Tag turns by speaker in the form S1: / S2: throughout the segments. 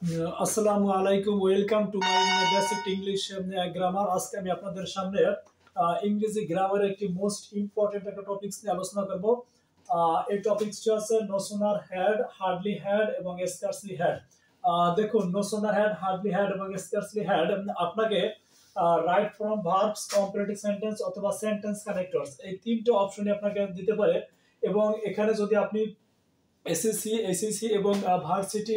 S1: আসসালামু আলাইকুম, welcome to my basic English grammar. আজকে আমি আপনাদের সামনে ইংরেজি গ্রামারের একটি মোস্ট ইম্পর্টেন্ট একটা টপিকস নিয়ে আলোচনা করব। এই টপিকসটি আছে no sooner had, hardly had এবং স্কার্সলি হ্যাড। দেখুন, no sooner had, hardly had এবং স্কার্সলি হ্যাড আপনাকে right from verbs, comparative sentence অথবা সেন্টেন্স কানেক্টরস এই তিনটে অপশনই আপনাকে দিতে পারে। এবং এখানে যদি আপনি এসএসসি এবং ভার্সিটি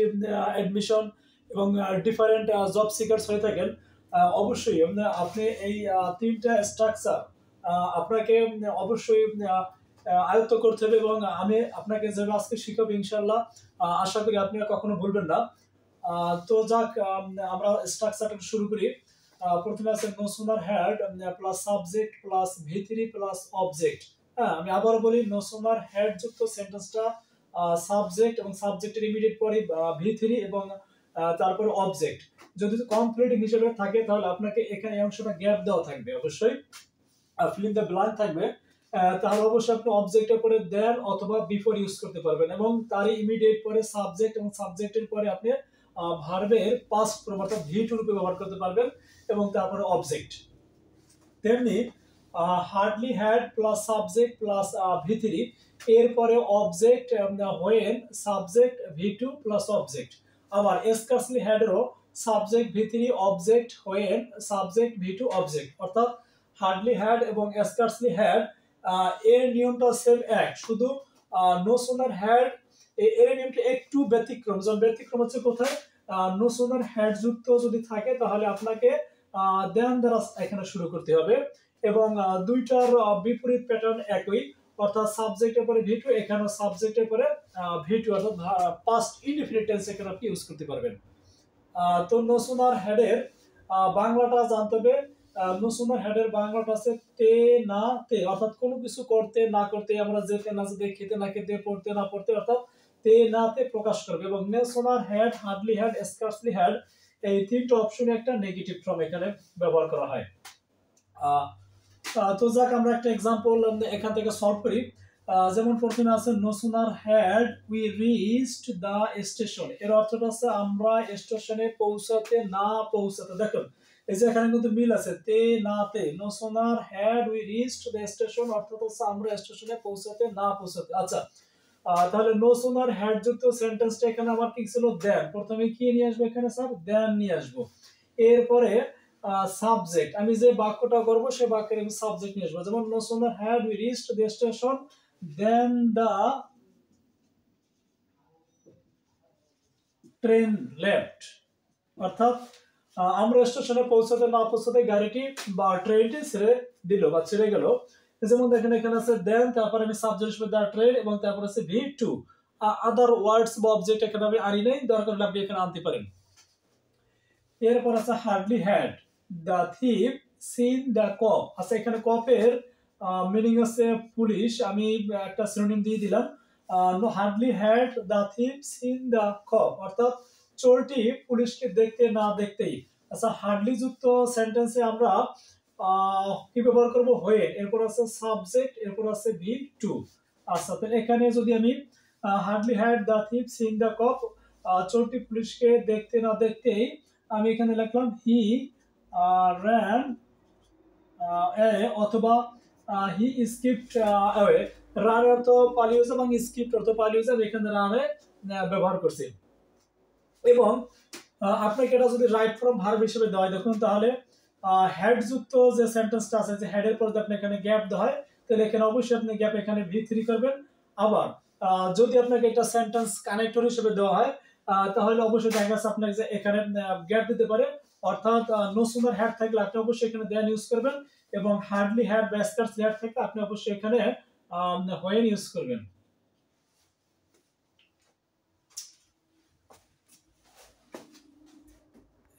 S1: অ্যাডমিশন এবং ডিফারেন্ট জব সিকার্স হয়ে থাকেন, অবশ্যই আপনি এই তিনটা স্ট্রাকচার আপনাকে অবশ্যই আয়ত্ত করতে হবে। এবং আমি আপনাকে যেভাবে আজকে শিখাবো ইনশাল্লাহ, আশা করি আপনি আর কখনো ভুলবেন না। তো যাক, আমরা স্ট্রাকচারটা শুরু করি। প্রথমে আছে no sooner had plus subject plus ভি3 প্লাস অবজেক্ট। হ্যাঁ, আমি আবারও বলি, নো সোনার হ্যাড যুক্ত সেন্টেন্সটা সাবজেক্ট এবং সাবজেক্টের ইমিডিয়েট পরে ভি3 এবং তারপরে অবজেক্ট যদি কমপ্লিট হিসেবে থাকে, তাহলে আপনাকে এখানে এই অংশটা গ্যাপ দেওয়া থাকবে, অবশ্যই ফিল ইন দ্য ব্ল্যাঙ্ক থাকবে। তাহলে অবশ্যই আপনি অবজেক্টের পরে দেন অথবা বিফোর ইউজ করতে পারবেন, এবং তারই ইমিডিয়েট পরে সাবজেক্ট এবং সাবজেক্টের পরে আপনি ভার্বের পাস্ট ফর্ম অর্থাৎ ভি2 রূপে ব্যবহার করতে পারবেন, এবং তারপরে অবজেক্ট। তেমনি hardly had plus subject plus ভি3, এরপরে object when subject V two plus object. আবার স্কার্সলি হ্যাডেরও সাবজেক্ট ভি3 object when subject V two object. অর্থাৎ হার্ডলি হ্যাড এবং স্কার্সলি হ্যাড এর নিয়মটা সেম এক, শুধু নো সোনার হ্যাড এর নিয়মটা একটু ব্যতিক্রম। যেমন ব্যতিক্রম হচ্ছে কোথায়, নো সোনার হ্যাড যুক্ত যদি থাকে তাহলে আপনাকে দেন দ্বারা এখানে শুরু করতে হবে, এবং দুইটার বিপরীত প্যাটার্ন একই, অর্থাৎ সাবজেক্টের পরে ভি2, এখানে সাবজেক্টের পরে ভি2 অর্থাৎ পাস্ট ইনডিফিনিট টেন্স এখানে আপনি ইউজ করতে পারবেন। তো নো সোনার হেডের বাংলাটা জানতে হবে। নো সোনার হেডের বাংলাটা আছে তে না তে, অর্থাৎ কোনো কিছু করতে না করতে, আমরা যেতে না যেতে, খেতে না খেতে, পড়তে না পড়তে, অর্থাৎ তে না তে প্রকাশ করবে। এবং no sooner had, hardly had, scarcely had এই তিনটা অপশনে একটা নেগেটিভ ফর্ম এখানে ব্যবহার করা হয়। তো যাক, আমরা একটা এক্সাম্পল এখান থেকে সলভ করি। যেমন প্রথমে আছে no sooner had we reached the station, এর অর্থটা আছে আমরা স্টেশনে পৌঁছাতে না পৌঁছাতে। দেখুন, এই যে এখানে কিন্তু মিল আছে, তে না তে। No sooner had we reached the station অর্থাৎ হচ্ছে আমরা স্টেশনে পৌঁছাতে না পৌঁছাতে। আচ্ছা, তাহলে নো সোনার হ্যাড যুক্ত সেন্টেন্সটা এখানে আমার কি ছিল, দেন। প্রথমে কি নিয়ে আসবো এখানে স্যার, দেন নিয়ে আসবো। এরপরে সাবজেক্ট, আমি যে বাক্যটা করব সেই বাক্যের আমি সাবজেক্ট নিয়ে আসবো। যেমন no sooner had we reached the station then the train left. অর্থাৎ আমরা স্টেশনে পৌঁছাতে না পৌঁছাতে গাড়িটি বা ট্রেনটি ছেড়ে দিল বা ছেড়ে গেল। যেমন দেখেন, এখানে আছে দেন, তারপর আমি সাবজেক্ট হিসেবে দ্য ট্রেন, এবং তারপর আছে ভি2। আদার ওয়ার্ডস বা অবজেক্ট এখানে আমি আনি নাই, দরকার হলে আপনি এখানে আনতে পারেন। এরপর আছে hardly had the thief seen the cop. আচ্ছা, এখানে কপের মিনিং আছে পুলিশ, আমি একটা সিনোনিম দিয়ে দিলাম। No hardly had the thief seen the cop, অর্থাৎ চোরটি পুলিশকে দেখতে না দেখতেই। আচ্ছা, হার্ডলি যুক্ত সেন্টেন্সে আমরা কি ব্যবহার করব, হয়ে, এরপর আছে সাবজেক্ট, এরপর আছে ভি2। আচ্ছা, তো এখানে যদি আমি hardly had the thief seen the cop, চোরটি পুলিশকে দেখতে না দেখতেই, আমি এখানে লিখলাম হি ran অথবা হি স্কিপড অ্যাওয়ে। রান অর্থ পালিয়ে যাওয়া এবং স্কিপড অর্থ পালিয়ে যাওয়া, এখানে রানে ব্যবহার করছি। এবং আপনাকে এটা যদি রাইট ফ্রম ভার্ব হিসেবে দেওয়া হয়, দেখুন, তাহলে হেড যুক্ত যে সেন্টেন্সটা আছে, যে হেডের পর আপনি এখানে গ্যাপ দেওয়া হয়, তাহলে এখানে অবশ্যই আপনি গ্যাপ এখানে ভি3 করবেন। আবার যদি আপনাকে এটা সেন্টেন্স কানেক্টর হিসেবে দেওয়া হয়, তাহলে অবশ্যই দেখা যাচ্ছে আপনাকে যে এখানে গ্যাপ দিতে পারে। অর্থাৎ নো সোনার হ্যাড থাকলে আপনি অবশ্যই এখানে দেন ইউজ করবেন, এবং হার্ডলি হ্যাড বা স্কার্সলি হ্যাড থাকলে আপনি অবশ্যই এখানে হোয়েন ইউজ করবেন।